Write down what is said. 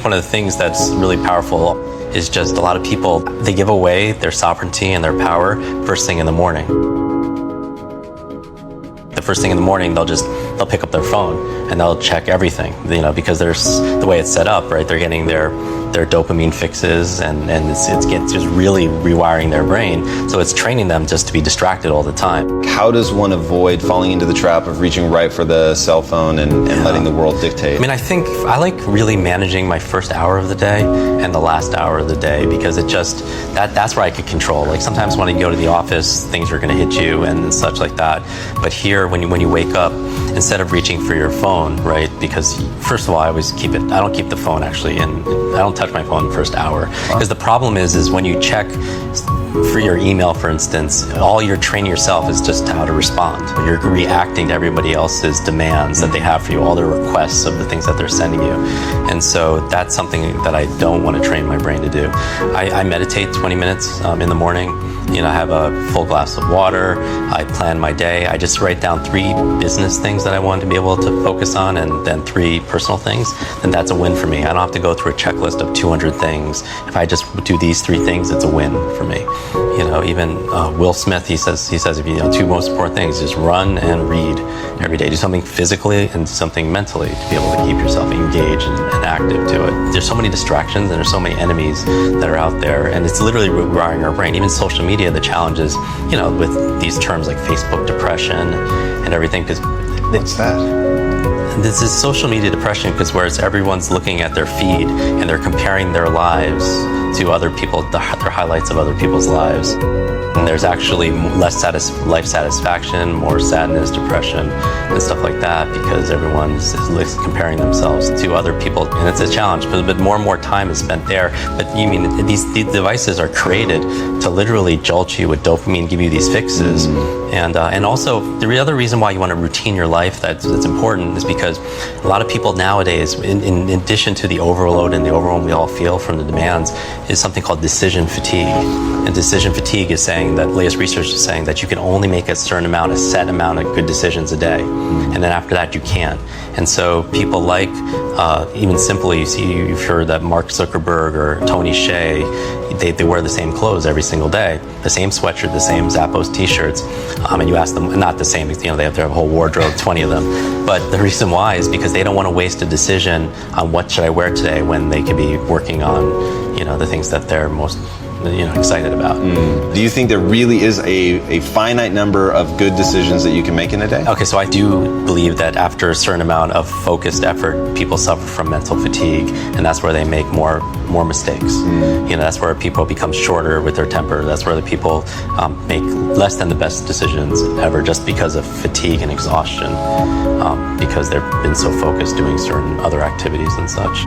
One of the things that's really powerful is just a lot of people, they give away their sovereignty and their power first thing in the morning. The first thing in the morning, they'll pick up their phone and they'll check everything, because there's the way it's set up, right? They're getting their dopamine fixes and it's just really rewiring their brain. So it's training them just to be distracted all the time. How does one avoid falling into the trap of reaching right for the cell phone and letting the world dictate? I mean, I think I like really managing my first hour of the day and the last hour of the day, because that's where I could control. Like sometimes when you go to the office, things are going to hit you and such like that. But here, when you wake up, instead of reaching for your phone, right? Because first of all, I don't keep the phone actually, and I don't touch my phone the first hour. Because the problem is when you check for your email, for instance, all you're training yourself is just how to respond. You're reacting to everybody else's demands that they have for you, all their requests of the things that they're sending you. And so that's something that I don't want to train my brain to do. I meditate 20 minutes in the morning. I have a full glass of water. I plan my day. I just write down 3 business things that I want to be able to focus on, and then 3 personal things. And that's a win for me. I don't have to go through a checklist of 200 things. If I just do these 3 things, it's a win for me. Even Will Smith, he says, if 2 most important things, just run and read every day. Do something physically and something mentally to be able to keep yourself engaged and active to it. There's so many distractions and there's so many enemies that are out there, and it's literally rewiring our brain. Even social media, the challenge is, with these terms like Facebook depression and everything. What's that? This is social media depression, because whereas everyone's looking at their feed and they're comparing their lives to other people, their highlights of other people's lives. And there's actually less life satisfaction, more sadness, depression, and stuff like that, because everyone's comparing themselves to other people, and it's a challenge. But more and more time is spent there. But these devices are created to literally jolt you with dopamine, give you these fixes, and also the other reason why you want to routine your life that's important is because a lot of people nowadays, in addition to the overload and the overwhelm we all feel from the demands, is something called decision fatigue. And decision fatigue is saying that, latest research is saying that you can only make a set amount of good decisions a day. And then after that, you can't. And so people like, even simply, you've heard that Mark Zuckerberg or Tony Hsieh, they wear the same clothes every single day, the same sweatshirt, the same Zappos t-shirts, and you ask them, not the same, they have a whole wardrobe, 20 of them. But the reason why is because they don't want to waste a decision on what should I wear today when they could be working on, the things that they're most excited about. Do you think there really is a finite number of good decisions that you can make in a day? Okay, so I do believe that after a certain amount of focused effort, people suffer from mental fatigue, and that's where they make more mistakes. That's where people become shorter with their temper. That's where the people make less than the best decisions ever, just because of fatigue and exhaustion, because they've been so focused doing certain other activities and such.